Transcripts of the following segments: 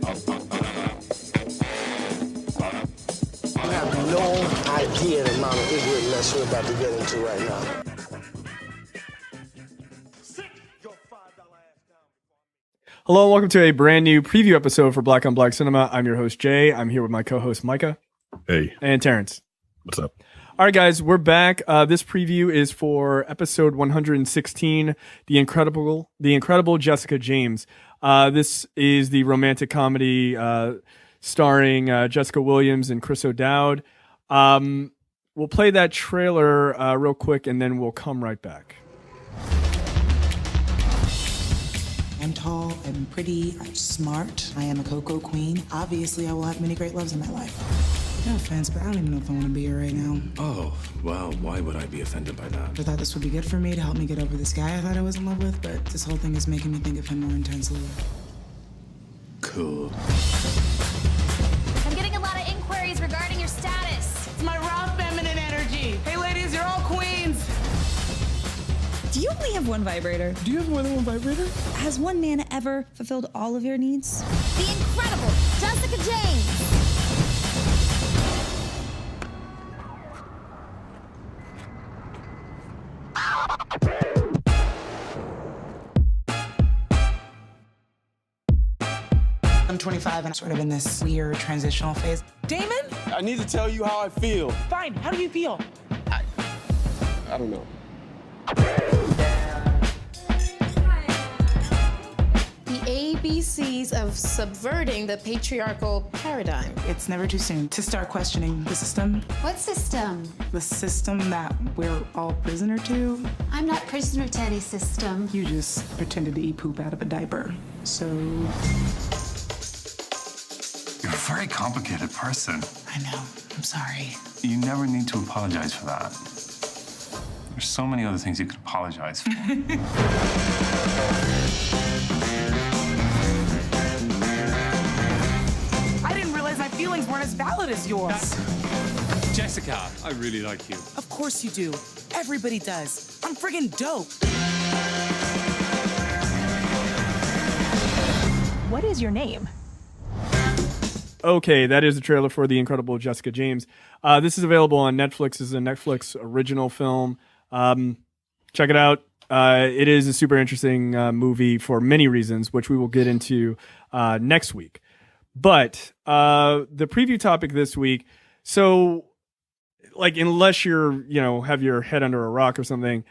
You have no idea the amount of ignorant mess we're about to get into right now. Hello and welcome to a brand new preview episode for Black on Black Cinema. I'm your host, Jay. I'm here with my co-host, Micah. Hey. And Terrence. What's up? All right, guys, we're back. This preview is for episode 116, The Incredible Jessica James. This is the romantic comedy starring Jessica Williams and Chris O'Dowd. We'll play that trailer real quick, and then we'll come right back. I'm tall, I'm pretty, I'm smart, I am a cocoa queen. Obviously, I will have many great loves in my life. No offense, but I don't even know if I want to be here right now. Oh, well, why would I be offended by that? I thought this would be good for me to help me get over this guy I thought I was in love with, but this whole thing is making me think of him more intensely. Cool. I'm getting a lot of inquiries regarding your status. It's my raw feminine energy. Hey, ladies, you're all queens. Do you only have one vibrator? Do you have more than one vibrator? Has one man ever fulfilled all of your needs? The incredible Jessica James. I'm 25 and I'm sort of in this weird transitional phase. Damon? I need to tell you how I feel. Fine, how do you feel? I don't know. The ABCs of subverting the patriarchal paradigm. It's never too soon to start questioning the system. What system? The system that we're all prisoner to. I'm not prisoner to any system. You just pretended to eat poop out of a diaper. So... You're a very complicated person. I know. I'm sorry. You never need to apologize for that. There's so many other things you could apologize for. I didn't realize my feelings weren't as valid as yours. Jessica, I really like you. Of course you do. Everybody does. I'm friggin' dope. What is your name? Okay, that is the trailer for The Incredible Jessica James. This is available on Netflix. This is a Netflix original film. Check it out. It is a super interesting movie for many reasons, which we will get into next week. But the preview topic this week, so like unless you're, have your head under a rock or something,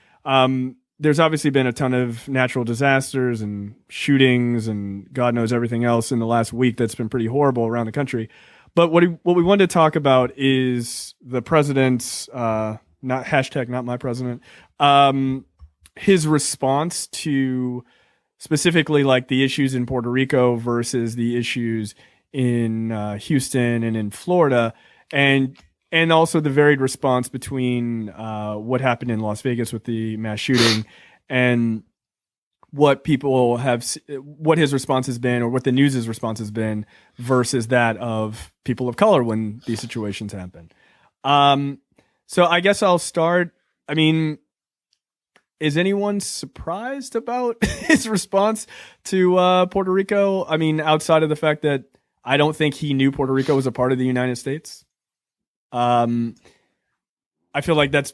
there's obviously been a ton of natural disasters and shootings and God knows everything else in the last week that's been pretty horrible around the country. But what we wanted to talk about is the president's not my president, his response to specifically like the issues in Puerto Rico versus the issues in Houston and in Florida, and also the varied response between what happened in Las Vegas with the mass shooting and what his response has been, or what the news's response has been, versus that of people of color when these situations happen. So I guess I'll start. I mean, is anyone surprised about his response to Puerto Rico? I mean, outside of the fact that I don't think he knew Puerto Rico was a part of the United States. I feel like that's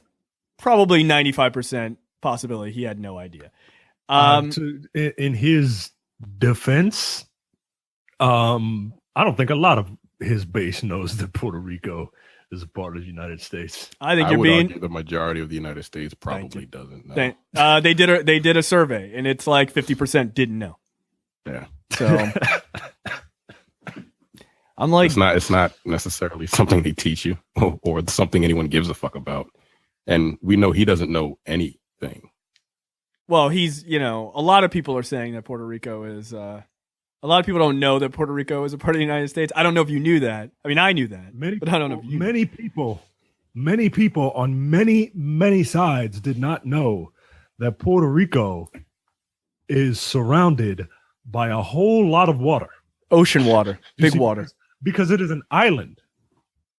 probably 95% possibility. He had no idea. In his defense, I don't think a lot of his base knows that Puerto Rico is a part of the United States. I think I you're would being argue the majority of the United States probably doesn't know. They did a survey, and it's like 50% didn't know. Yeah. So I'm like, it's not necessarily something they teach you or something anyone gives a fuck about. And we know he doesn't know anything. Well, he's, a lot of people are saying that Puerto Rico is, a lot of people don't know that Puerto Rico is a part of the United States. I don't know if you knew that. I mean, I knew that, but I don't know if you Many people on many sides did not know that Puerto Rico is surrounded by a whole lot of water. Ocean water, big water. Because it is an island.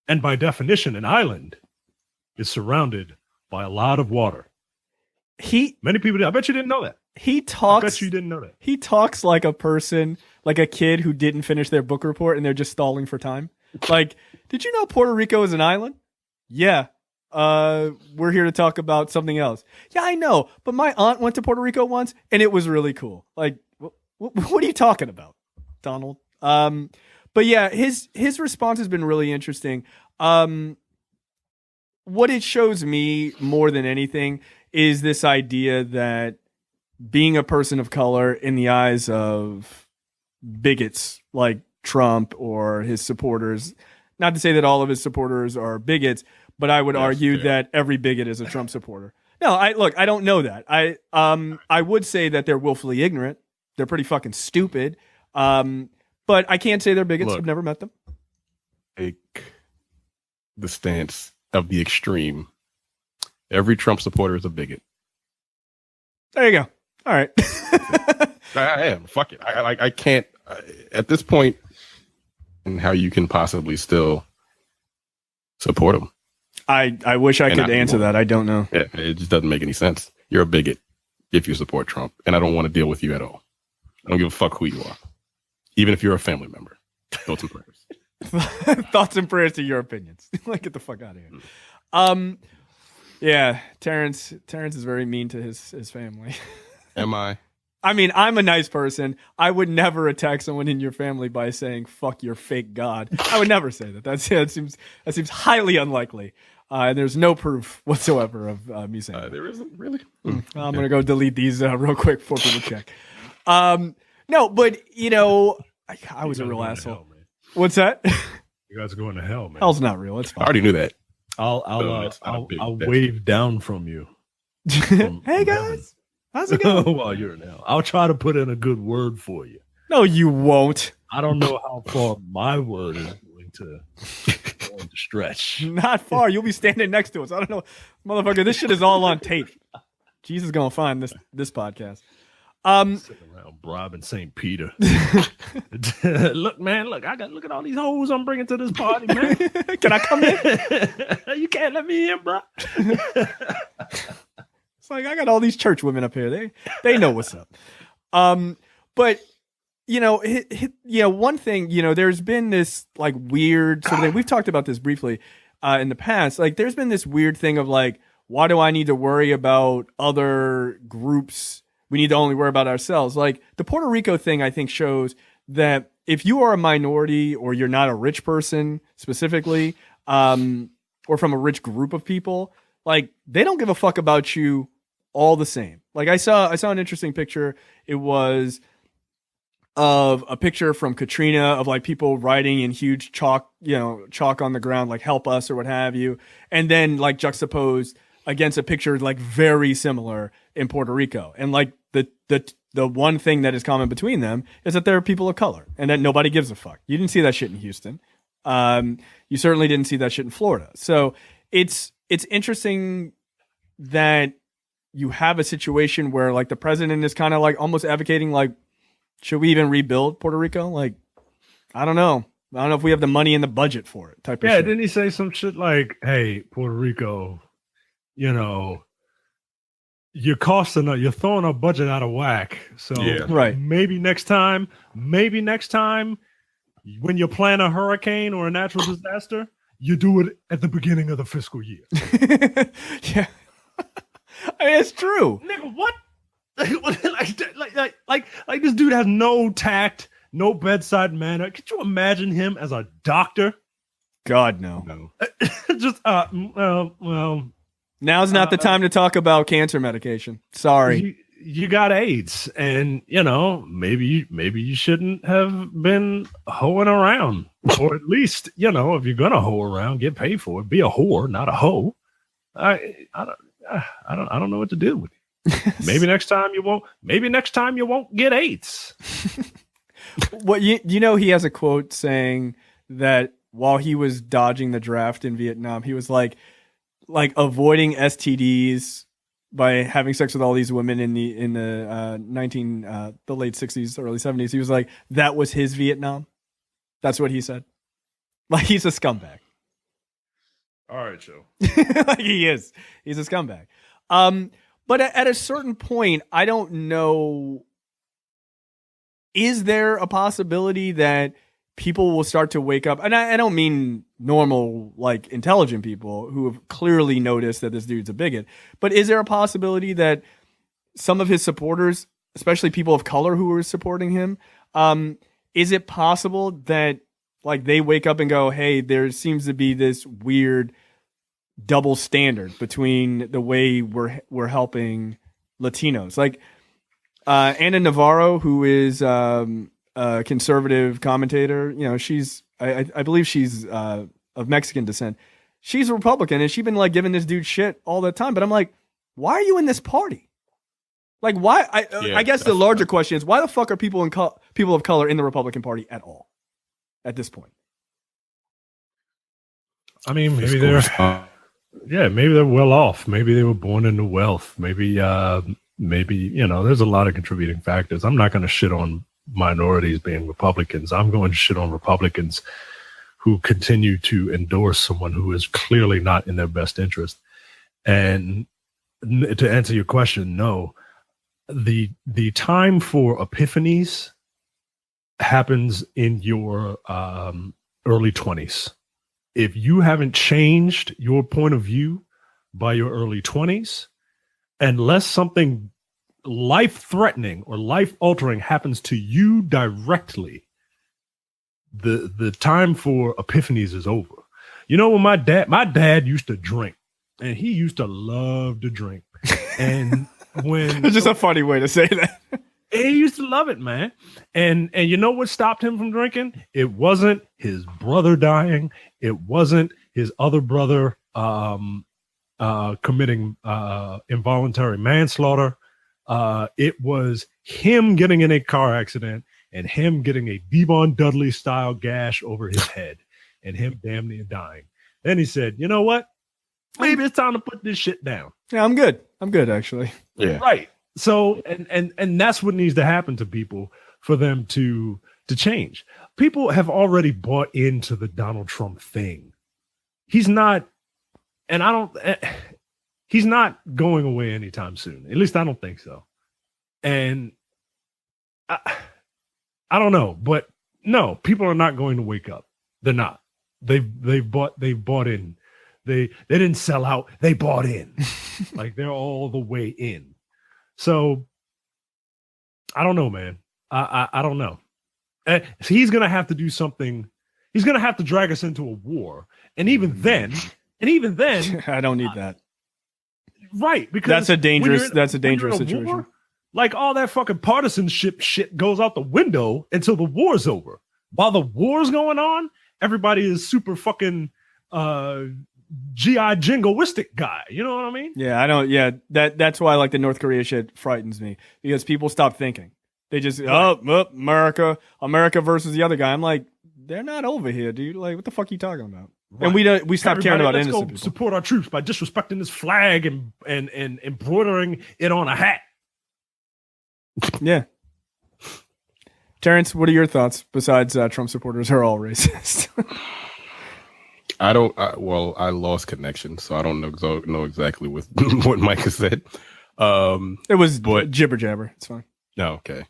And by definition, an island is surrounded by a lot of water. Many people, I bet you didn't know that. He I talks. bet you didn't know that. He talks like a person, like a kid who didn't finish their book report and they're just stalling for time. Like, did you know Puerto Rico is an island? Yeah. We're here to talk about something else. Yeah, I know. But my aunt went to Puerto Rico once and it was really cool. Like, what are you talking about, Donald? But yeah, his response has been really interesting. What it shows me more than anything is this idea that being a person of color in the eyes of bigots like Trump or his supporters, not to say that all of his supporters are bigots, but I would argue that every bigot is a Trump supporter. No, I don't know that. I would say that they're willfully ignorant. They're pretty fucking stupid. But I can't say they're bigots. Look, I've never met them. Take the stance of the extreme. Every Trump supporter is a bigot. There you go. All right. I am. Fuck it. I can't at this point. And how you can possibly still support him? I wish I could answer that. I don't know. Yeah, it just doesn't make any sense. You're a bigot if you support Trump, and I don't want to deal with you at all. I don't give a fuck who you are, even if you're a family member. Thoughts and prayers. Thoughts and prayers to your opinions. Like, get the fuck out of here. Yeah, Terrence is very mean to his family. Am I? I mean, I'm a nice person. I would never attack someone in your family by saying "fuck your fake god." I would never say that. That seems highly unlikely. And there's no proof whatsoever of me saying that. There isn't really. I'm gonna go delete these real quick before people check. No, but I was a real asshole. Hell, What's that? You guys are going to hell, man. Hell's not real. It's fine. I already knew that. I'll wave down from you. Hey guys, how's it going? While you're in hell, I'll try to put in a good word for you. No, you won't. I don't know how far my word is going to stretch. Not far. You'll be standing next to us. I don't know, motherfucker. This shit is all on tape. Jesus gonna find this podcast. Sitting around bribing St. Peter. Look, man, look at all these hoes I'm bringing to this party, man. Can I come in? You can't let me in, bro. It's like I got all these church women up here. They know what's up. But one thing, there's been this like weird sort of thing. We've talked about this briefly in the past. Like, there's been this weird thing of like, why do I need to worry about other groups? We need to only worry about ourselves. Like, the Puerto Rico thing, I think, shows that if you are a minority or you're not a rich person specifically, or from a rich group of people, like, they don't give a fuck about you all the same. Like, I saw an interesting picture. It was of a picture from Katrina of like people writing in huge chalk on the ground, like "help us" or what have you. And then like juxtaposed against a picture like very similar in Puerto Rico. And like the one thing that is common between them is that they're people of color and that nobody gives a fuck. You didn't see that shit in Houston. You certainly didn't see that shit in Florida. So it's interesting that you have a situation where like the president is kind of like almost advocating like, should we even rebuild Puerto Rico? Like, I don't know. I don't know if we have the money in the budget for it type of shit. Yeah, didn't he say some shit like, hey, Puerto Rico, you're throwing our budget out of whack. So right. maybe next time, when you plan a hurricane or a natural disaster, you do it at the beginning of the fiscal year. Yeah. I mean, it's true. Nigga, what? like this dude has no tact, no bedside manner. Could you imagine him as a doctor? God, no. Just well, now's not the time to talk about cancer medication. Sorry. You got AIDS, and maybe you shouldn't have been hoeing around, or at least if you're gonna hoe around, get paid for it. Be a whore, not a hoe. I don't know what to do with you. Maybe next time you won't. Maybe next time you won't get AIDS. What he has a quote saying that while he was dodging the draft in Vietnam, he was like avoiding STDs by having sex with all these women in the late 60s, early 70s. He was like, that was his Vietnam. That's what he said. Like, he's a scumbag. All right, Joe. Like, he is. He's a scumbag. But at a certain point, I don't know. Is there a possibility that people will start to wake up? And I don't mean normal, like intelligent people who have clearly noticed that this dude's a bigot. But is there a possibility that some of his supporters, especially people of color who are supporting him, is it possible that like they wake up and go, hey, there seems to be this weird double standard between the way we're helping Latinos? Like Ana Navarro, who is a conservative commentator, you know, she's I believe she's of Mexican descent. She's a Republican, and she's been like giving this dude shit all the time. But I'm like, why are you in this party? Like, why? I guess the larger question is, why the fuck are people of color in the Republican Party at all at this point? I mean, maybe maybe they're well off. Maybe they were born into wealth. Maybe, you know, there's a lot of contributing factors. I'm not going to shit on minorities being Republicans. I'm going to shit on Republicans who continue to endorse someone who is clearly not in their best interest. And to answer your question, no, the time for epiphanies happens in your early 20s. If you haven't changed your point of view by your early 20s, unless something life-threatening or life-altering happens to you directly, the time for epiphanies is over. You know, when my dad used to drink, and he used to love to drink. And when it's just a funny way to say that. He used to love it, man. And you know what stopped him from drinking? It wasn't his brother dying. It wasn't his other brother committing involuntary manslaughter. It was him getting in a car accident and him getting a Devon Dudley style gash over his head and him damn near dying. Then he said, you know what? Maybe it's time to put this shit down. Yeah, I'm good. I'm good, actually. Yeah. Right. So, and that's what needs to happen to people for them to change. People have already bought into the Donald Trump thing. He's not going away anytime soon. At least I don't think so. And I don't know, but no, people are not going to wake up. They're not. They've bought in. They didn't sell out. They bought in. Like they're all the way in. So I don't know, man. I don't know. He's going to have to do something. He's going to have to drag us into a war. And even then, I don't need that. Right. Because that's a dangerous situation. War, like all that fucking partisanship shit goes out the window until the war's over. While the war's going on, everybody is super fucking GI jingoistic guy. You know what I mean? Yeah, I don't. Yeah, that's why like the North Korea shit frightens me, because people stop thinking. They just America versus the other guy. I'm like, they're not over here, dude. Like, what the fuck are you talking about? Right. And we stop caring about innocent people. Support our troops by disrespecting this flag and embroidering it on a hat. Yeah. Terrence, what are your thoughts besides Trump supporters are all racist? I lost connection, so I don't know exactly what Mike has said. It was jibber jabber. It's fine. No, okay.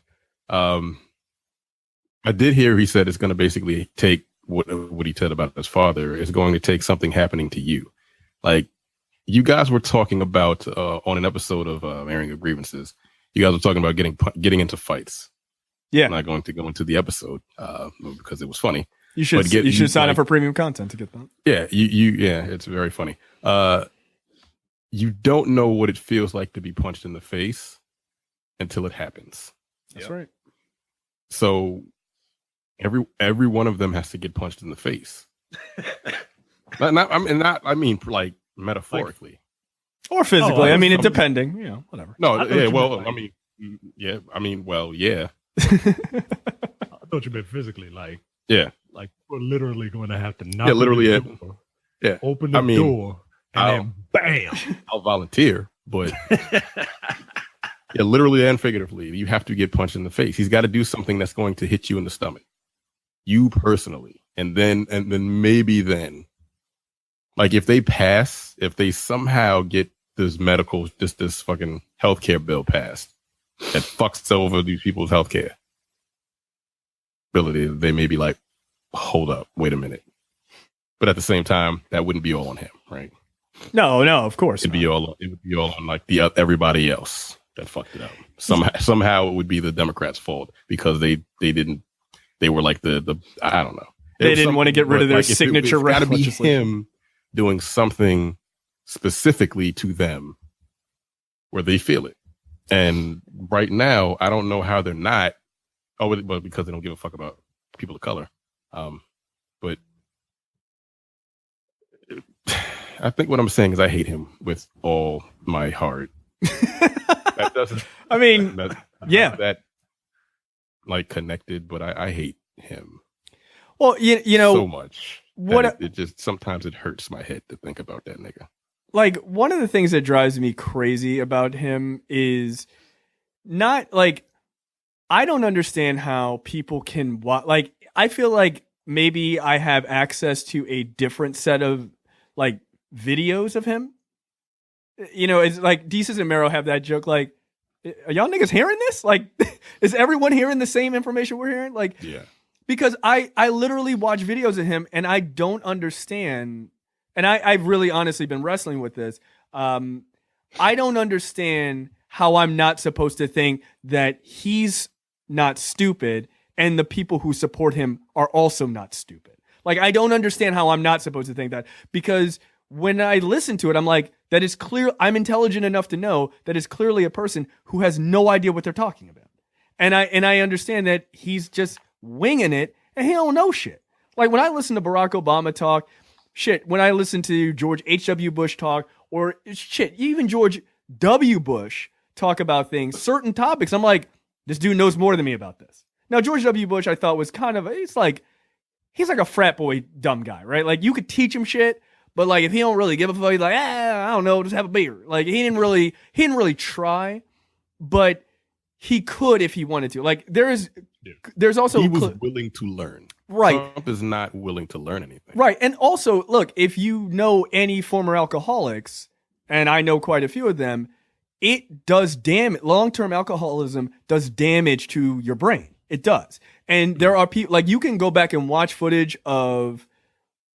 I did hear he said it's going to basically take what he said about his father is going to take something happening to you. Like you guys were talking about on an episode of Airing of Grievances, you guys were talking about getting into fights. Yeah. I'm not going to go into the episode because it was funny. You should sign up for premium content to get that. Yeah, yeah, it's very funny. You don't know what it feels like to be punched in the face until it happens. That's right. So every one of them has to get punched in the face. I mean like metaphorically. Or physically. I mean, it depending, you know, whatever. No, yeah, well, I mean, yeah. I thought you meant physically, like, yeah. Like we're literally going to have to knock open the door, and then bam. I'll volunteer, but yeah, literally and figuratively, you have to get punched in the face. He's got to do something that's going to hit you in the stomach, you personally, and then maybe then, like if they somehow get medical, this fucking healthcare bill passed that fucks over these people's healthcare ability, they may be like, hold up, wait a minute. But at the same time, that wouldn't be all on him, right? No, of course. It would be all on like everybody else that fucked it up. Somehow it would be the Democrats' fault because they were like the I don't know. They didn't want to get rid of their signature. It's got to be him doing something specifically to them where they feel it. And right now, I don't know how they're not. Oh, well, because they don't give a fuck about people of color. But I think what I'm saying is I hate him with all my heart. That doesn't. I mean, that like connected, but I hate him. Well, you know so much. It just sometimes it hurts my head to think about that nigga. Like, one of the things that drives me crazy about him is not like, I don't understand how people can like, I feel like maybe I have access to a different set of like videos of him. You know, it's like Desus and Mero have that joke, like, are y'all niggas hearing this? Like, is everyone hearing the same information we're hearing? Like, yeah. Because I literally watch videos of him and I don't understand, and I've really honestly been wrestling with this. I don't understand how I'm not supposed to think that he's not stupid and the people who support him are also not stupid. Like, I don't understand how I'm not supposed to think that, because when I listen to it, I'm like, that is clear. I'm intelligent enough to know that is clearly a person who has no idea what they're talking about. And I understand that he's just winging it and he don't know shit. Like, when I listen to Barack Obama talk, shit, when I listen to George H.W. Bush talk, or shit, even George W. Bush talk about things, certain topics, I'm like, this dude knows more than me about this. Now, George W. Bush, I thought was kind of, he's like a frat boy dumb guy, right? Like, you could teach him shit, but like, if he don't really give a fuck, he's like, I don't know, just have a beer. Like, he didn't really try, but he could if he wanted to. Like, there's also he was willing to learn. Right. Trump is not willing to learn anything. Right. And also, look, if you know any former alcoholics, and I know quite a few of them, it does damage. Long-term alcoholism does damage to your brain. It does. And there are people, like, you can go back and watch footage of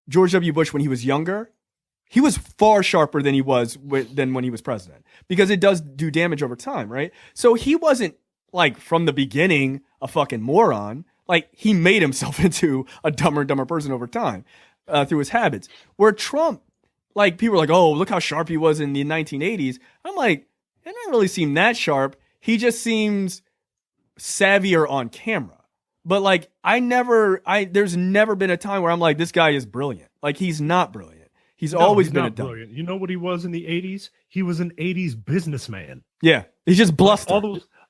George W. Bush when he was younger. He was far sharper than he was than when he was president, because it does do damage over time, right? So he wasn't, like, from the beginning a fucking moron. Like, he made himself into a dumber and dumber person over time through his habits. Where Trump, like, people are like, oh, look how sharp he was in the 1980s. I'm like, it doesn't really seem that sharp. He just seems savvier on camera. But like, there's never been a time where I'm like, this guy is brilliant. Like, he's not brilliant. He's always been a dumb. Brilliant. You know what he was in the 80s? He was an 80s businessman. Yeah. He's just bluster.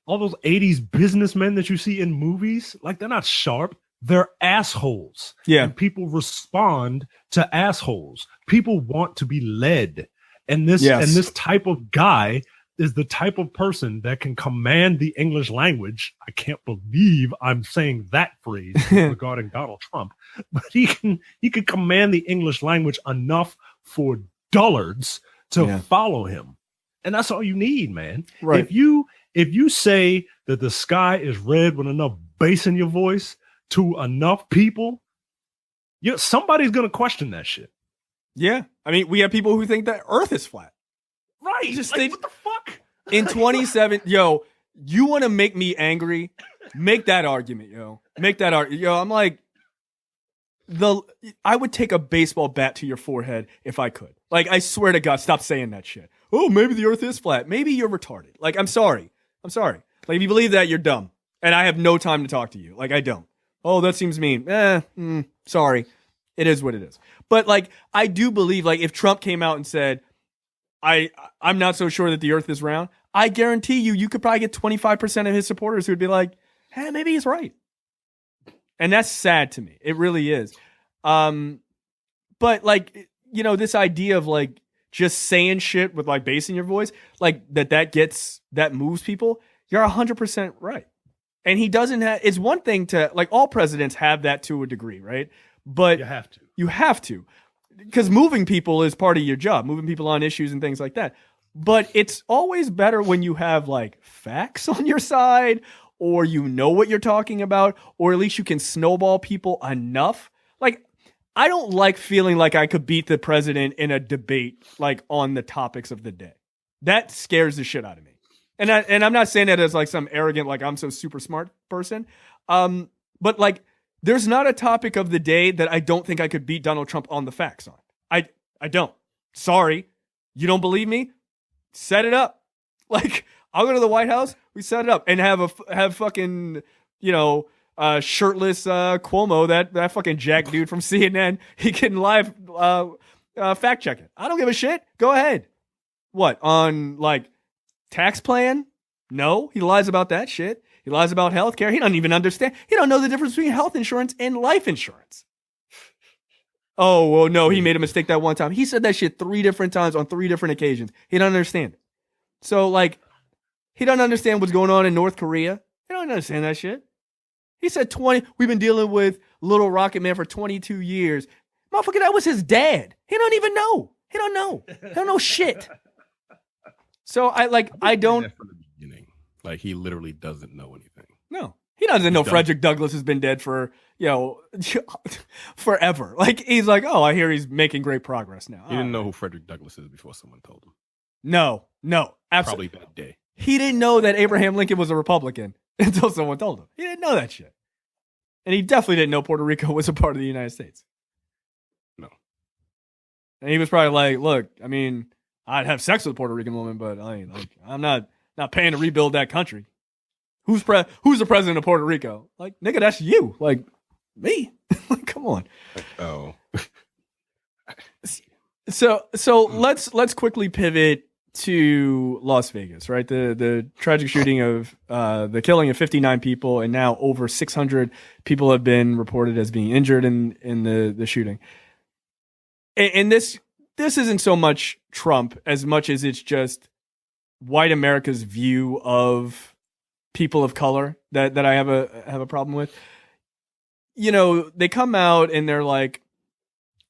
All those 80s businessmen that you see in movies, like, they're not sharp. They're assholes. Yeah. And people respond to assholes. People want to be led. And this type of guy is the type of person that can command the English language. I can't believe I'm saying that phrase regarding Donald Trump, but he can command the English language enough for dullards to follow him. And that's all you need, man. Right. If you say that the sky is red with enough bass in your voice to enough people, somebody's going to question that shit. Yeah. I mean, we have people who think that Earth is flat. Right. Just like, what the fuck? In 27, you want to make me angry? Make that argument, yo. Make that argument. Yo, I'm like, I would take a baseball bat to your forehead if I could. Like, I swear to God, stop saying that shit. Oh, maybe the Earth is flat. Maybe you're retarded. Like, I'm sorry. Like, if you believe that, you're dumb. And I have no time to talk to you. Like, I don't. Oh, that seems mean. Sorry. It is what it is. But, like, I do believe, like, if Trump came out and said, I'm not so sure that the Earth is round, I guarantee you could probably get 25% of his supporters who would be like, hey, maybe he's right. And that's sad to me. It really is. But, like, this idea of, like, just saying shit with, like, bass in your voice, like, that moves people, you're 100% right. And he doesn't have, it's one thing to, like, all presidents have that to a degree, right? But you have to. Because moving people is part of your job, moving people on issues and things like that. But it's always better when you have like facts on your side, or you know what you're talking about, or at least you can snowball people enough. Like, I don't like feeling like I could beat the president in a debate, like on the topics of the day. That scares the shit out of me. And I'm not saying that as like some arrogant, like I'm so super smart person. But like, there's not a topic of the day that I don't think I could beat Donald Trump on the facts on. I don't. Sorry. You don't believe me? Set it up. Like, I'll go to the White House. We set it up and have fucking, shirtless Cuomo, that fucking Jack dude from CNN. He can live fact check it. I don't give a shit. Go ahead. What, on like tax plan? No, he lies about that shit. He lies about healthcare. He doesn't even understand. He don't know the difference between health insurance and life insurance. Oh, well, no, he made a mistake that one time. He said that shit 3 different times on 3 different occasions. He don't understand it. So, like, he doesn't understand what's going on in North Korea. He don't understand that shit. He said we've been dealing with Little Rocket Man for 22 years. Motherfucker, that was his dad. He don't even know. He don't know. He don't know shit. So, I don't. From the beginning. Like, he literally doesn't know anything. No. He doesn't know Frederick Douglass has been dead for, forever. Like, he's like, oh, I hear he's making great progress now. He didn't know who Frederick Douglass is before someone told him. No, absolutely. Probably that day. He didn't know that Abraham Lincoln was a Republican until someone told him. He didn't know that shit. And he definitely didn't know Puerto Rico was a part of the United States. No. And he was probably like, look, I mean, I'd have sex with a Puerto Rican woman, but I'm not paying to rebuild that country. Who's the president of Puerto Rico? Like, nigga, that's you. Like, me. Come on. Oh. So let's quickly pivot to Las Vegas, right? The tragic shooting of the killing of 59 people, and now over 600 people have been reported as being injured in the shooting. And this isn't so much Trump as much as it's just white America's view of people of color that I have a problem with. They come out and they're like,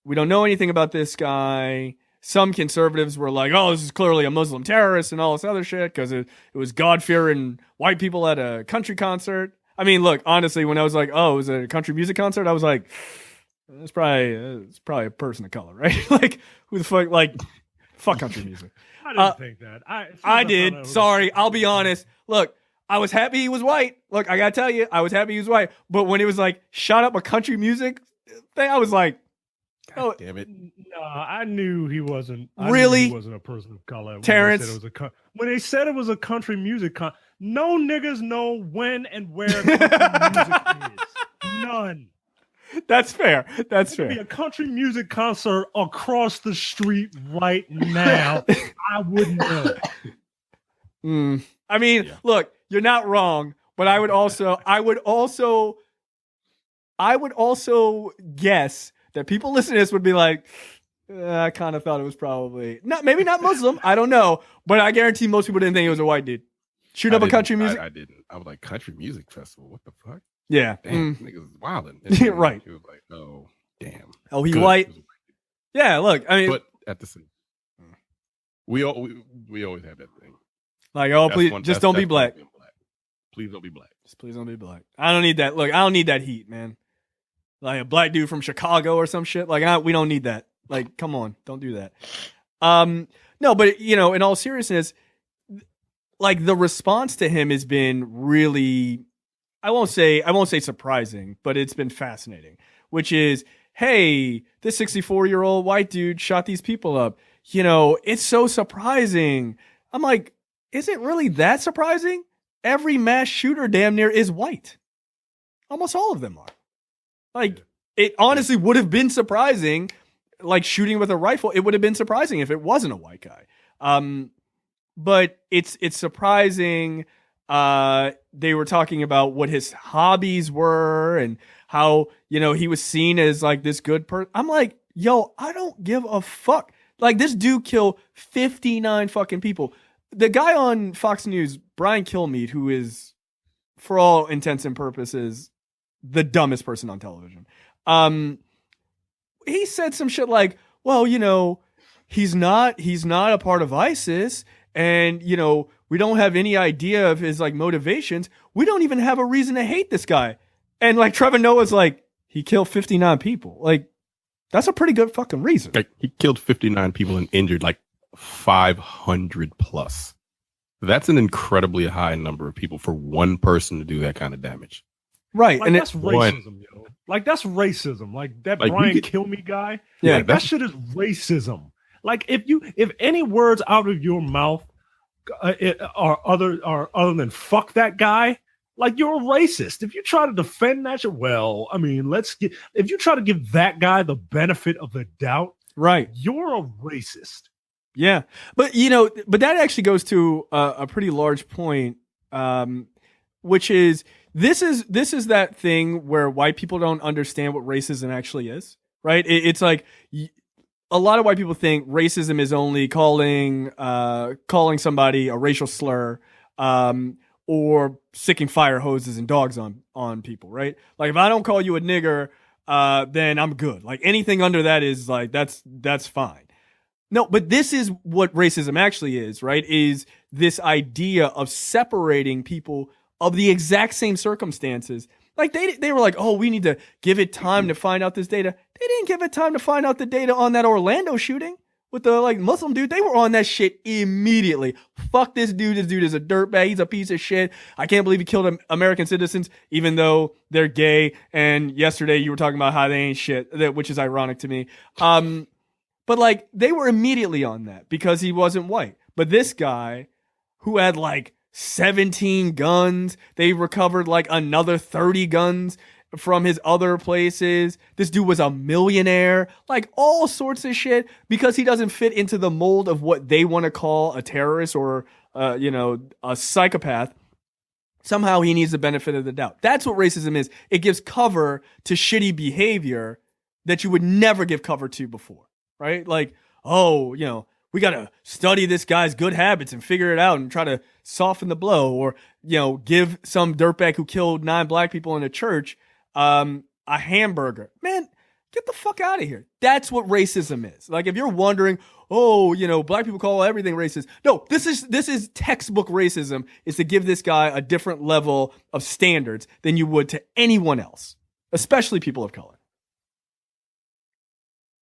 we don't know anything about this guy. Some conservatives were like, oh, this is clearly a Muslim terrorist and all this other shit because it was God-fearing white people at a country concert. I mean, look, honestly, when I was like, oh, it was a country music concert, I was like, it's probably a person of color, right? Like, who the fuck, like, fuck country music. I didn't think that. I did. Sorry, I'll be honest. Look, I was happy he was white. Look, I gotta tell you, I was happy he was white. But when it was like, shut up a country music thing, I was like, oh, damn it. No, I knew he wasn't. Really? He wasn't a person of color. Terrence. When they said it was a country music no niggas know when and where country music is. None. That's fair. That's fair. Be a country music concert across the street right now. I wouldn't know. I mean, look, you're not wrong, but I would also guess that people listening to this would be like, I kind of thought it was probably maybe not Muslim. I don't know, but I guarantee most people didn't think it was a white dude. Shoot up a country music. I didn't. I was like, country music festival. What the fuck? Yeah. Damn, niggas was wilding. Right. He was like, oh, damn. Oh, he white. Yeah, look, I mean, but at the same, we always have that thing. Like, oh, please, just don't be black. Please don't be black. Just please don't be black. I don't need that. Look, I don't need that heat, man. Like a black dude from Chicago or some shit. Like, we don't need that. Like, come on, don't do that. No, but in all seriousness, like the response to him has been really, I won't say surprising, but it's been fascinating. Which is, hey, this 64-year-old white dude shot these people up. It's so surprising. I'm like, is it really that surprising? Every mass shooter damn near is white. Almost all of them are. Like, it honestly would have been surprising, like shooting with a rifle, it would have been surprising if it wasn't a white guy. But it's surprising. They were talking about what his hobbies were and how, he was seen as like this good person. I'm like, yo, I don't give a fuck. Like, this dude killed 59 fucking people. The guy on Fox News, Brian Kilmeade, who is, for all intents and purposes, the dumbest person on television. He said some shit like, well, he's not a part of ISIS, and we don't have any idea of his like motivations. We don't even have a reason to hate this guy. And like Trevor Noah's like, he killed 59 people. Like, that's a pretty good fucking reason. Like, he killed 59 people and injured like 500 plus. That's an incredibly high number of people for one person to do that kind of damage. Right. Like, and that's racism, yo. Like, that's racism. Like that like, Brian Kill Me guy. Yeah, like, that shit is racism. Like, if any words out of your mouth are other than fuck that guy, like, you're a racist. If you try to defend that shit, well, I mean, if you try to give that guy the benefit of the doubt, right, you're a racist. Yeah, but but that actually goes to a pretty large point, which is this is that thing where white people don't understand what racism actually is, right? It's like a lot of white people think racism is only calling somebody a racial slur, or sticking fire hoses and dogs on people, right? Like, if I don't call you a nigger, then I'm good. Like, anything under that is like, that's fine. No, but this is what racism actually is, right? Is this idea of separating people of the exact same circumstances. Like, they were like, oh, we need to give it time to find out this data. They didn't give it time to find out the data on that Orlando shooting with the like Muslim dude. They were on that shit immediately. Fuck this dude. This dude is a dirtbag. He's a piece of shit. I can't believe he killed American citizens, even though they're gay. And yesterday you were talking about how they ain't shit, which is ironic to me. But like, they were immediately on that because he wasn't white. But this guy who had like 17 guns, they recovered like another 30 guns from his other places. This dude was a millionaire, like all sorts of shit, because he doesn't fit into the mold of what they want to call a terrorist or, a psychopath. Somehow he needs the benefit of the doubt. That's what racism is. It gives cover to shitty behavior that you would never give cover to before, right? Like, oh, we got to study this guy's good habits and figure it out and try to soften the blow, or, give some dirtbag who killed 9 black people in a church a hamburger. Man, get the fuck out of here. That's what racism is. Like, if you're wondering, oh, black people call everything racist. No, this is textbook racism, is to give this guy a different level of standards than you would to anyone else, especially people of color.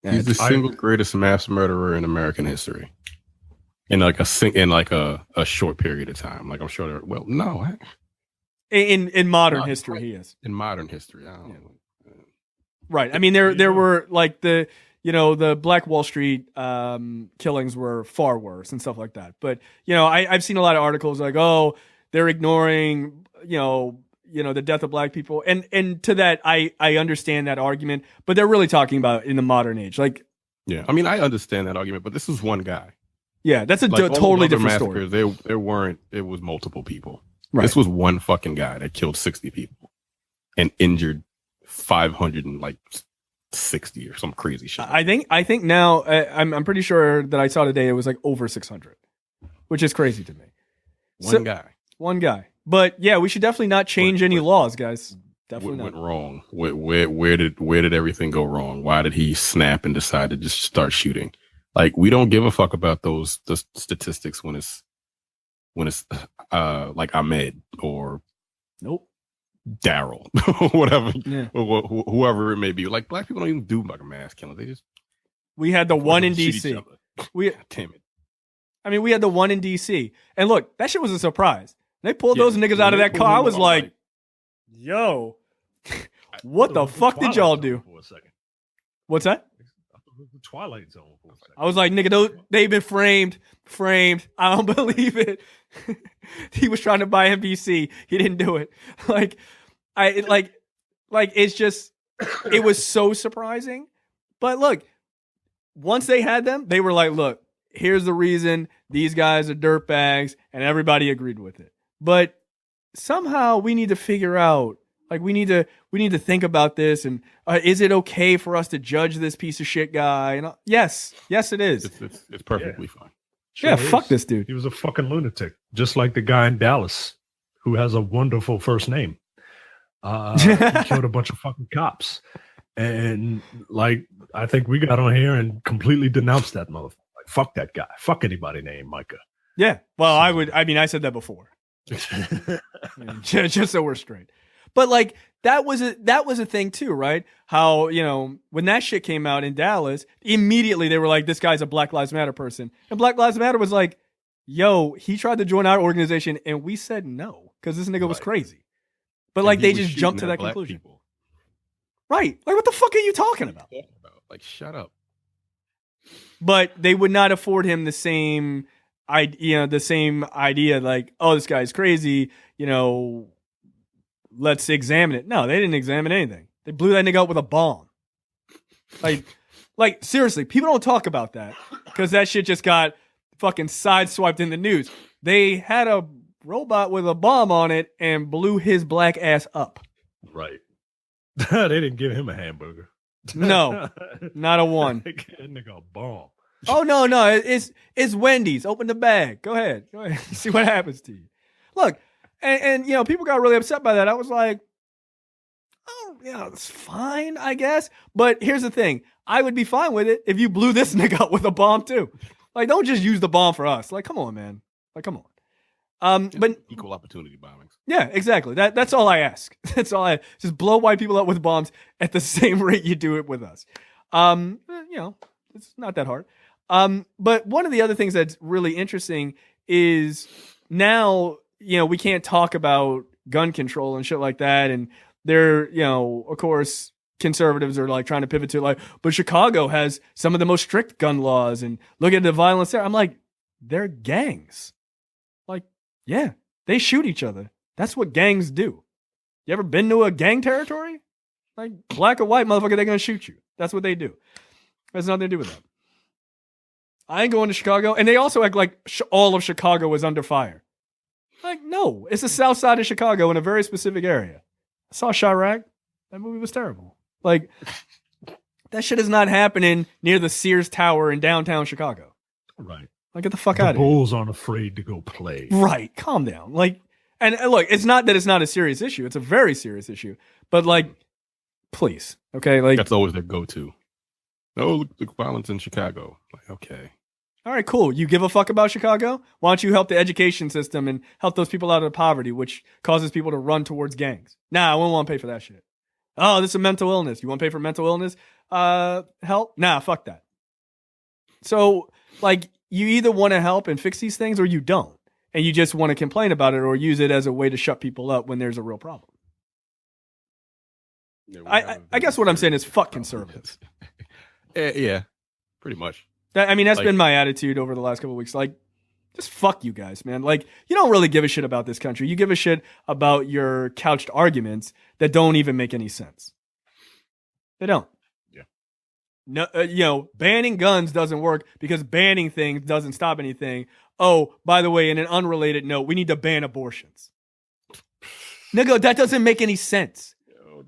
He's the single greatest mass murderer in American history. In like a short period of time. Like, I'm sure no. In modern history, he is. In modern history, I don't know. Right. I mean, there were like the Black Wall Street killings were far worse and stuff like that. But I've seen a lot of articles like, oh, they're ignoring the death of black people, and to that I understand that argument, but they're really talking about in the modern age. Like, yeah, I mean, I understand that argument, but this is one guy. Yeah, that's a totally different story. There weren't. It was multiple people. Right. This was one fucking guy that killed 60 people and injured 560 or some crazy shit. I think now I'm pretty sure that I saw today it was like over 600, which is crazy to me. One guy. But yeah, we should definitely not change any laws, guys. Definitely went wrong. Where did everything go wrong? Why did he snap and decide to just start shooting? Like, we don't give a fuck about the statistics when it's like Ahmed or Daryl or whatever, or whoever it may be. Like, black people don't even do like a mass killing. We had the one in DC. Damn it. I mean, we had the one in DC, and look, that shit was a surprise. They pulled those niggas out of that car. I was like, yo, what the fuck did y'all do? What's that? The Twilight Zone for a second. I was like, nigga, they've been framed. I don't believe it. He was trying to buy NBC. He didn't do it. It's just, it was so surprising. But look, once they had them, they were like, look, here's the reason these guys are dirtbags, and everybody agreed with it. But somehow we need to figure out, like, we need to think about this, and is it okay for us to judge this piece of shit guy? And yes, it is. It's perfectly fine. Sure, fuck this dude. He was a fucking lunatic, just like the guy in Dallas who has a wonderful first name. He killed a bunch of fucking cops, and like, I think we got on here and completely denounced that motherfucker. Like, fuck that guy. Fuck anybody named Micah. Yeah. Well, I said that before. Just so we're straight. But like that was a thing too, right? How, when that shit came out in Dallas, immediately they were like, this guy's a Black Lives Matter person. And Black Lives Matter was like, yo, he tried to join our organization and we said no because this nigga was crazy. But And like he they was just shooting jumped to at that black conclusion. people. Right. Like what the fuck are you talking about? Like, shut up. But they would not afford him the same idea, like, oh, this guy's crazy, let's examine it. No, they didn't examine anything. They blew that nigga out with a bomb. Like seriously, people don't talk about that because that shit just got fucking sideswiped in the news. They had a robot with a bomb on it and blew his black ass up. Right. They didn't give him a hamburger. No, not a one. That nigga a bomb. Oh no, it's Wendy's. Open the bag. Go ahead. See what happens to you. Look, and people got really upset by that. I was like, oh, it's fine, I guess. But here's the thing: I would be fine with it if you blew this nigga up with a bomb too. Like, don't just use the bomb for us. Like, come on, man. Like, come on. But equal opportunity bombings. Yeah, exactly. That's all I ask. That's all I just blow white people up with bombs at the same rate you do it with us. It's not that hard. But one of the other things that's really interesting is now, we can't talk about gun control and shit like that. And they're, of course, conservatives are like trying to pivot to like, but Chicago has some of the most strict gun laws and look at the violence there. I'm like, they're gangs. Like, yeah, they shoot each other. That's what gangs do. You ever been to a gang territory? Like, black or white, motherfucker, they're going to shoot you. That's what they do. Has nothing to do with that. I ain't going to Chicago. And they also act like all of Chicago is under fire. Like, no, it's the south side of Chicago in a very specific area. I saw Chirac. That movie was terrible. Like, that shit is not happening near the Sears Tower in downtown Chicago. Right. Like, get the fuck out of here. The Bulls aren't afraid to go play. Right. Calm down. Like, and look, it's not that it's not a serious issue. It's a very serious issue. But like, please. Okay. Like, that's always their go-to. Oh, look, violence in Chicago. Like, okay. All right, cool. You give a fuck about Chicago? Why don't you help the education system and help those people out of poverty, which causes people to run towards gangs? Nah, I wouldn't want to pay for that shit. Oh, this is a mental illness. You want to pay for mental illness? Help? Nah, fuck that. So, like, you either want to help and fix these things or you don't. And you just want to complain about it or use it as a way to shut people up when there's a real problem. Yeah, I guess what I'm saying is fuck conservatives. Yeah, pretty much. I mean, that's been my attitude over the last couple of weeks. Like, just fuck you guys, man. Like, you don't really give a shit about this country. You give a shit about your couched arguments that don't even make any sense. They don't. Yeah. No, banning guns doesn't work because banning things doesn't stop anything. Oh, by the way, in an unrelated note, we need to ban abortions. Nigga, that doesn't make any sense.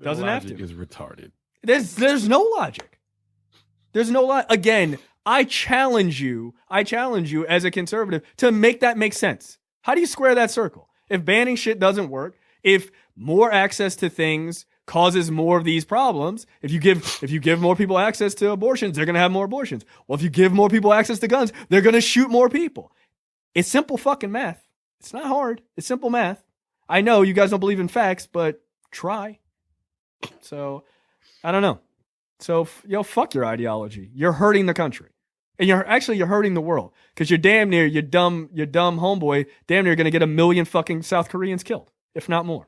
Doesn't have to. Is retarded. There's no logic. There's no logic. Again, I challenge you as a conservative to make that make sense. How do you square that circle? If banning shit doesn't work, if more access to things causes more of these problems, if you give more people access to abortions, they're going to have more abortions. Well, if you give more people access to guns, they're going to shoot more people. It's simple fucking math. It's not hard. It's simple math. I know you guys don't believe in facts, but try. So, I don't know. So, fuck your ideology. You're hurting the country. And you're hurting the world. Because you're damn near, your dumb homeboy, damn near going to get 1 million fucking South Koreans killed, if not more.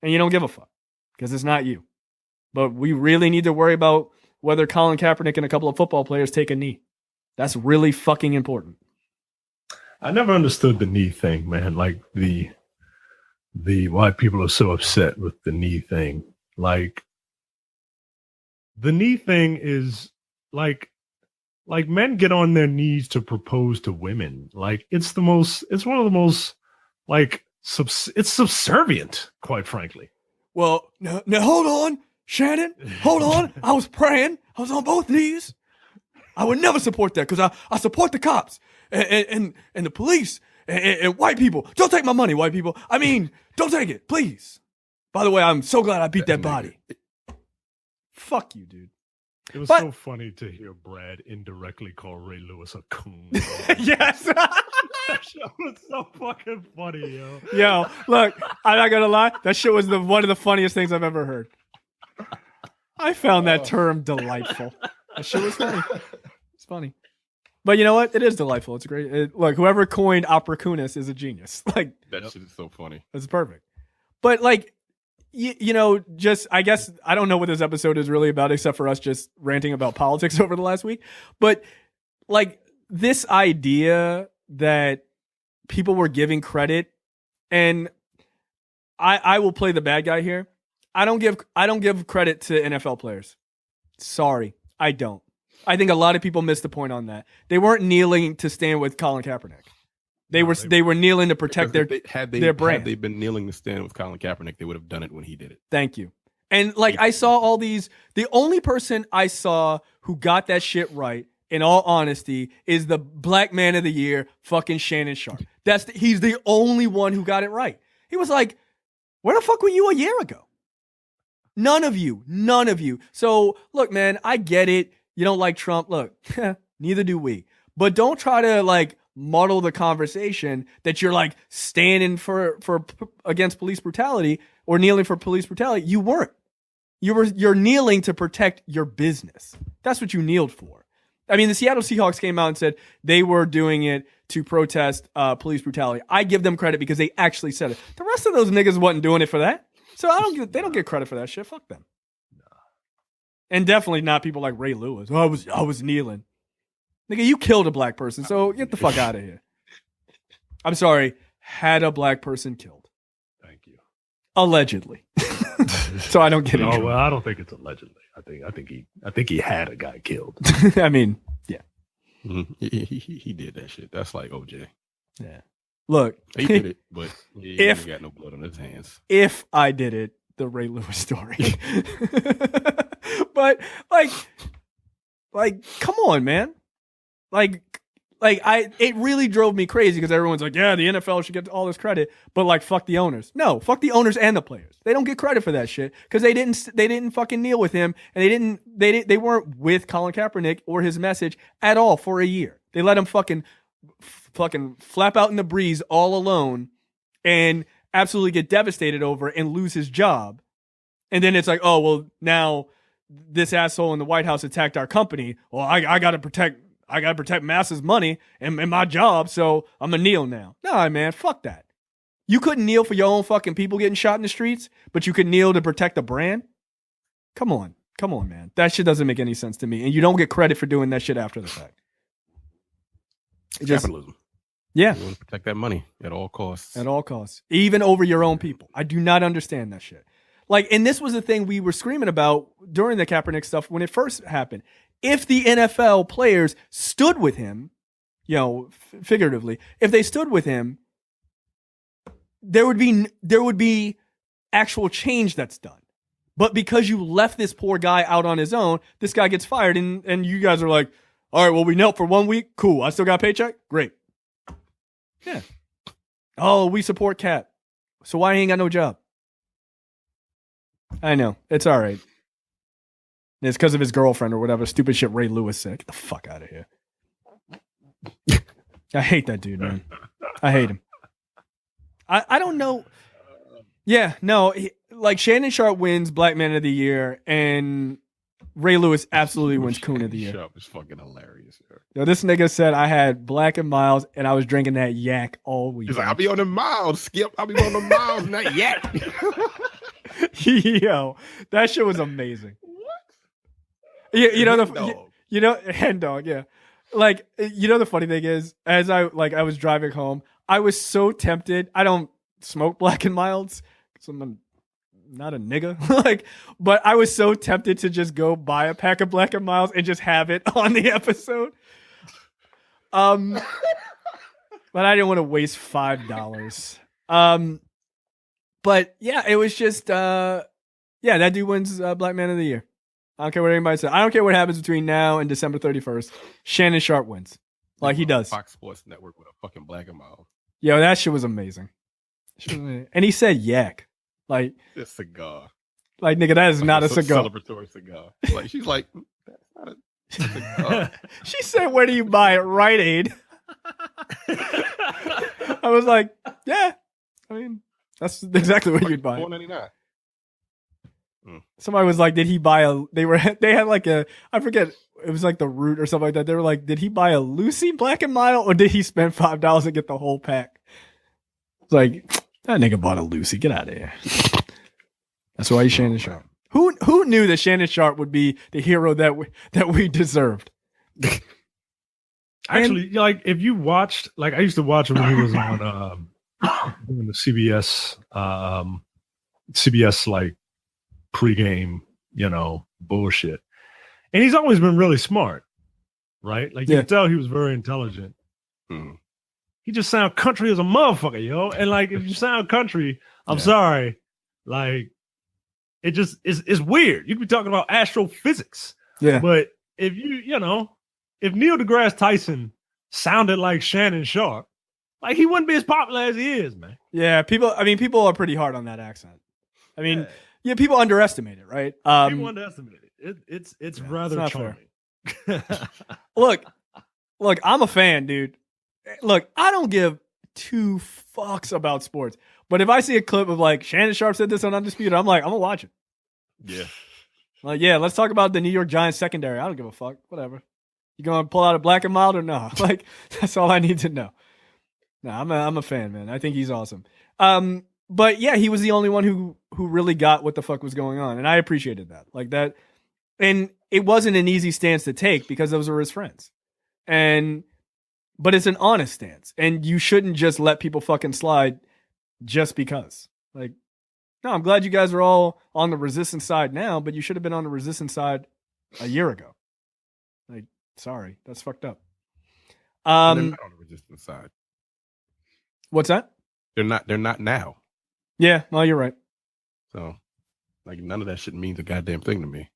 And you don't give a fuck. Because it's not you. But we really need to worry about whether Colin Kaepernick and a couple of football players take a knee. That's really fucking important. I never understood the knee thing, man. Like the why people are so upset with the knee thing. Like the knee thing is like men get on their knees to propose to women. Like it's one of the most like it's subservient, quite frankly. Well, now hold on, Shannon. Hold on. I was praying. I was on both knees. I would never support that because I support the cops and the police and white people. Don't take my money, white people. I mean, don't take it, please. By the way, I'm so glad I beat that body. Fuck you, dude. It was so funny to hear Brad indirectly call Ray Lewis a coon. Yes. That show was so fucking funny, yo. Yo, look, I'm not gonna lie. That shit was one of the funniest things I've ever heard. I found that term delightful. That shit was funny. It's funny. But you know what? It is delightful. It's great. Look, whoever coined opportunist is a genius. Like That shit is so funny. It's perfect. But like, you know, just I guess I don't know what this episode is really about, except for us just ranting about politics over the last week. But like this idea that people were giving credit, and I will play the bad guy here. I don't give credit to NFL players. Sorry, I don't. I think a lot of people missed the point on that. They weren't kneeling to stand with Colin Kaepernick. They were kneeling to protect their brand. Had they been kneeling to stand with Colin Kaepernick, they would have done it when he did it. Thank you. And like I saw all these. The only person I saw who got that shit right, in all honesty, is the Black Man of the Year, fucking Shannon Sharp. He's the only one who got it right. He was like, "Where the fuck were you a year ago?" None of you. So look, man, I get it. You don't like Trump. Look, neither do we. But don't try to like muddle the conversation that you're like standing for against police brutality or kneeling for police brutality. You weren't. You're kneeling to protect your business. That's what you kneeled for. I mean, the Seattle Seahawks came out and said they were doing it to protest police brutality. I give them credit because they actually said it. The rest of those niggas wasn't doing it for that. So they don't get credit for that shit. Fuck them. And definitely not people like Ray Lewis. Oh, I was kneeling. Nigga, you killed a black person, so get the fuck out of here. I'm sorry. Had a black person killed. Thank you. Allegedly. So I don't get it. Oh well, I don't think it's allegedly. I think he had a guy killed. I mean, yeah. Mm-hmm. He did that shit. That's like OJ. Yeah. Look, he did it, but he ain't got no blood on his hands. If I did it, the Ray Lewis story. But like, come on, man. It really drove me crazy because everyone's like, yeah, the NFL should get all this credit, but like, fuck the owners. No, fuck the owners and the players. They don't get credit for that shit because they didn't fucking kneel with him, and they weren't with Colin Kaepernick or his message at all for a year. They let him fucking flap out in the breeze all alone and absolutely get devastated over and lose his job. And then it's like, oh, well, now this asshole in the White House attacked our company. Well, I gotta protect masses' money and my job, so I'm gonna kneel now. Nah, man, fuck that. You couldn't kneel for your own fucking people getting shot in the streets, but you could kneel to protect the brand? Come on, man. That shit doesn't make any sense to me. And you don't get credit for doing that shit after the fact. Capitalism. Yeah. You want to protect that money at all costs. At all costs. Even over your own people. I do not understand that shit. Like, and this was the thing we were screaming about during the Kaepernick stuff when it first happened. If the NFL players stood with him, you know, figuratively, if they stood with him, there would be actual change that's done. But because you left this poor guy out on his own, this guy gets fired, and you guys are like, all right, well, we knelt for 1 week. Cool. I still got a paycheck? Great. Yeah. Oh, we support Cap. So why he ain't got no job? I know. It's all right. It's because of his girlfriend or whatever stupid shit Ray Lewis said. Get the fuck out of here. I hate that dude, man. I hate him. I don't know. Yeah, no. Like Shannon Sharp wins Black Man of the Year, and Ray Lewis absolutely wins Coon of the Year. Sharp is fucking hilarious. Yo, this nigga said I had Black and Miles, and I was drinking that yak all week. He's like, I'll be on the miles, Skip. I'll be on the miles, and that yak. Yo, that shit was amazing. What? Hen dog, yeah. Like, you know, the funny thing is, as I was driving home, I was so tempted. I don't smoke Black and Milds because I'm not a nigga. But I was so tempted to just go buy a pack of Black and Milds and just have it on the episode. But I didn't want to waste $5. But yeah, it was just that dude wins Black Man of the Year. I don't care what anybody says. I don't care what happens between now and December 31st. Shannon Sharp wins. Like he does. Fox Sports Network with a fucking Black and Mild. Yo, that shit was amazing. And he said yak. Like a cigar. Like, nigga, that is not a cigar. Celebratory cigar. Like, she's like, that's not a cigar. She said, where do you buy it? Rite Aid. I was like, yeah. I mean, that's exactly what you'd buy. $4.99. Somebody was like, did he buy they had like I forget, it was like the Root or something like that. They were like, did he buy a Lucy Black and Mild or did he spend $5 and get the whole pack? It's like, that nigga bought a Lucy. Get out of here. That's why he's Shannon Sharp. Who knew that Shannon Sharp would be the hero that we deserved? Actually, like if you watched, like I used to watch him when he was on doing the CBS like pregame, bullshit. And he's always been really smart, right? Like you can tell he was very intelligent. He just sound country as a motherfucker, yo. And like if you sound country, I'm sorry, like it just is weird. You could be talking about astrophysics, but if if Neil deGrasse Tyson sounded like Shannon Sharp, like he wouldn't be as popular as he is, man. Yeah, people are pretty hard on that accent. I mean, people underestimate it, right? People underestimate it. It's rather charming. Look, I'm a fan, dude. Look, I don't give two fucks about sports, but if I see a clip of like Shannon Sharp said this on Undisputed, I'm like, I'm gonna watch it. Yeah. Like, yeah, let's talk about the New York Giants secondary. I don't give a fuck. Whatever. You gonna pull out a Black and Mild or no? Like, that's all I need to know. No, I'm a fan, man. I think he's awesome. But yeah, he was the only one who really got what the fuck was going on, and I appreciated that. Like that, and it wasn't an easy stance to take because those were his friends, but it's an honest stance, and you shouldn't just let people fucking slide just because. Like, no, I'm glad you guys are all on the resistance side now, but you should have been on the resistance side a year ago. Like, sorry, that's fucked up. They're not on the resistance side. What's that? They're not now. Yeah, well, you're right. So, like, none of that shit means a goddamn thing to me.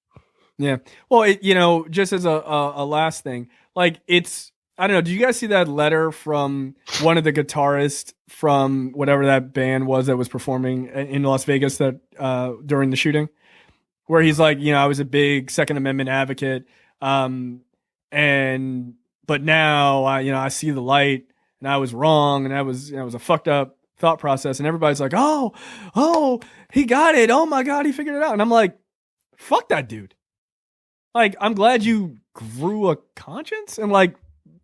Yeah. Well, just as a last thing, like I don't know. Did you guys see that letter from one of the guitarists from whatever that band was that was performing in Las Vegas that during the shooting, where he's like, I was a big Second Amendment advocate, but now I see the light and I was wrong and it was a fucked up thought process, and everybody's like, oh, he got it. Oh my God, he figured it out. And I'm like, fuck that dude. Like, I'm glad you grew a conscience and like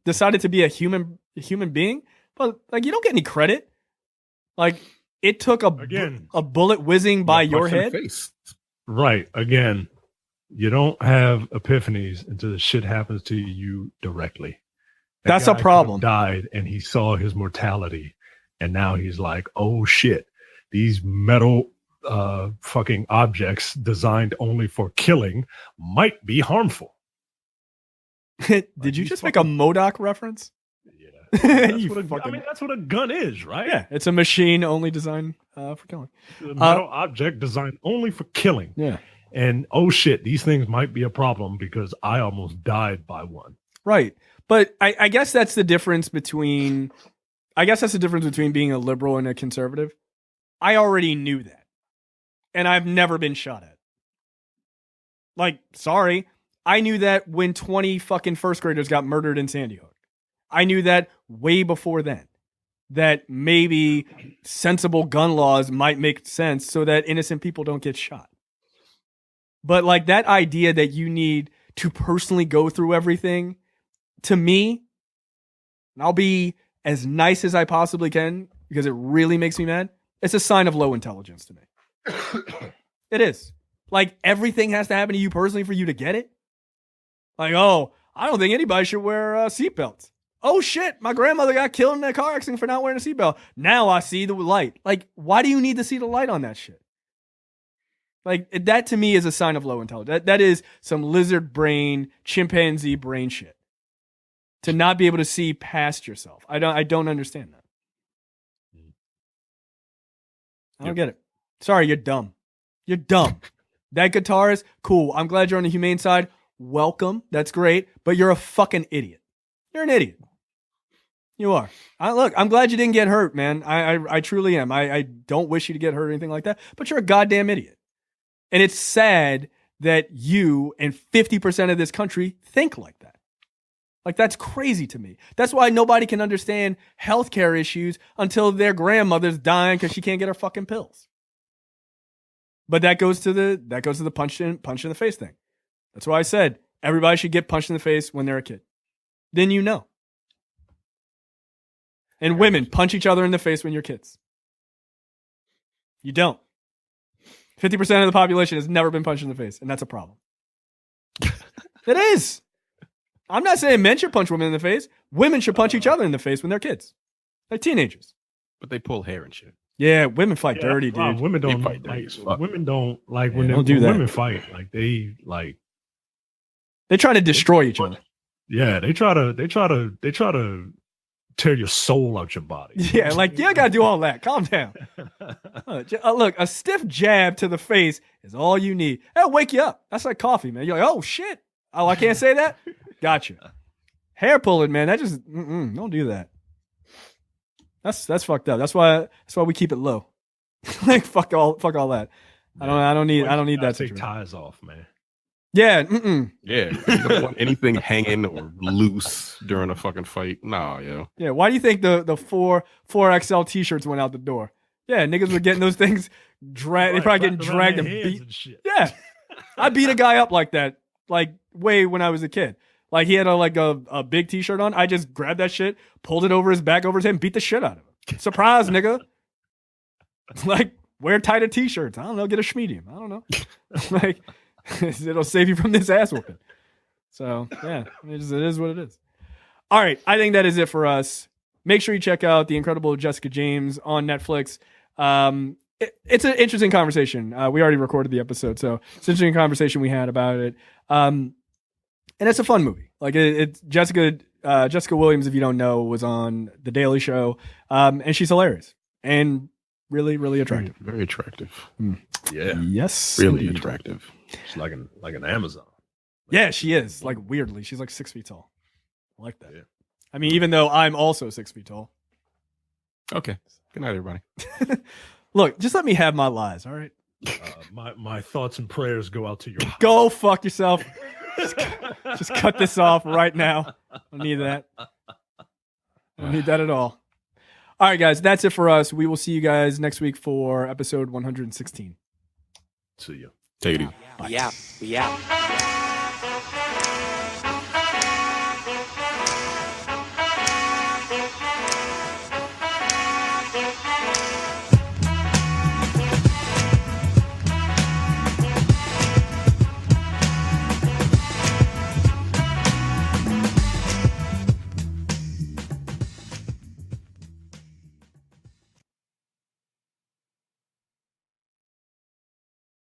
decided to be a human being, but like you don't get any credit. Like it took a bullet whizzing by your head. Face. Right. Again, you don't have epiphanies until the shit happens to you directly. That's a problem. Died and he saw his mortality. And now he's like, oh shit, these metal fucking objects designed only for killing might be harmful. Did you just make a MODOK reference? Yeah. That's what a gun is, right? Yeah, it's a machine only designed for killing. A metal object designed only for killing. Yeah. And oh shit, these things might be a problem because I almost died by one. Right. But I guess that's the difference between being a liberal and a conservative. I already knew that. And I've never been shot at. Like, sorry. I knew that when 20 fucking first graders got murdered in Sandy Hook. I knew that way before then. That maybe sensible gun laws might make sense so that innocent people don't get shot. But like that idea that you need to personally go through everything, to me, and I'll be as nice as I possibly can because it really makes me mad, it's a sign of low intelligence to me. It is. Like everything has to happen to you personally for you to get it. Like, oh, I don't think anybody should wear seatbelts. Oh shit, my grandmother got killed in a car accident for not wearing a seatbelt. Now I see the light. Like, why do you need to see the light on that shit? Like, that to me is a sign of low intelligence. That is some lizard brain, chimpanzee brain shit. To not be able to see past yourself. I don't understand that. I don't get it. Sorry, you're dumb. You're dumb. That guitarist, cool. I'm glad you're on the humane side. Welcome. That's great. But you're a fucking idiot. You're an idiot. You are. Look, I'm glad you didn't get hurt, man. I truly am. I don't wish you to get hurt or anything like that. But you're a goddamn idiot. And it's sad that you and 50% of this country think like that. Like, that's crazy to me. That's why nobody can understand healthcare issues until their grandmother's dying because she can't get her fucking pills. But that goes to the punch in the face thing. That's why I said everybody should get punched in the face when they're a kid. Then you know. And women, punch each other in the face when you're kids. You don't. 50% of the population has never been punched in the face, and that's a problem. It is. I'm not saying men should punch women in the face. Women should punch each other in the face when they're kids. Like teenagers. But they pull hair and shit. Yeah, women fight dirty, dude. Women don't fight dirty as fuck. Women don't like when don't do that. women fight. Like they They're trying to destroy each other. Yeah, they try to tear your soul out your body. Yeah, like you gotta do all that. Calm down. Look, a stiff jab to the face is all you need. That'll wake you up. That's like coffee, man. You're like, oh shit. Oh, I can't say that. Gotcha. Hair pulling, man. That just don't do that. That's fucked up. That's why we keep it low. Like fuck all that. I don't need that. Take ties off, man. Yeah. Yeah. You don't want anything hanging or loose during a fucking fight. Nah, yo. Yeah. Why do you think the 4XL t-shirts went out the door? Yeah, niggas were getting those things dragged. They probably getting dragged and beat. And shit. Yeah. I beat a guy up like that, like way when I was a kid. Like he had a big t-shirt on. I just grabbed that shit, pulled it over his back, over his head, and beat the shit out of him. Surprise, nigga. Like, wear tighter t-shirts. I don't know. Get a medium. I don't know. Like, it'll save you from this ass whooping. So, yeah, it is what it is. All right. I think that is it for us. Make sure you check out The Incredible Jessica James on Netflix. It's an interesting conversation. We already recorded the episode, so it's an interesting conversation we had about it. And it's a fun movie. Like it's Jessica Williams, if you don't know, was on The Daily Show, and she's hilarious and really, really attractive. Very attractive. Yeah. Yes. Really indeed. attractive. She's like an Amazon. Yeah, she is. Like weirdly, she's like 6 feet tall. I like that. Yeah. I mean, even though I'm also 6 feet tall. Okay. Good night, everybody. Look, just let me have my lies, all right? My thoughts and prayers go out to your Go fuck yourself. Just cut this off right now. I don't need that. I don't need that at all. All right, guys, that's it for us. We will see you guys next week for episode 116. See you. Take it easy. We out.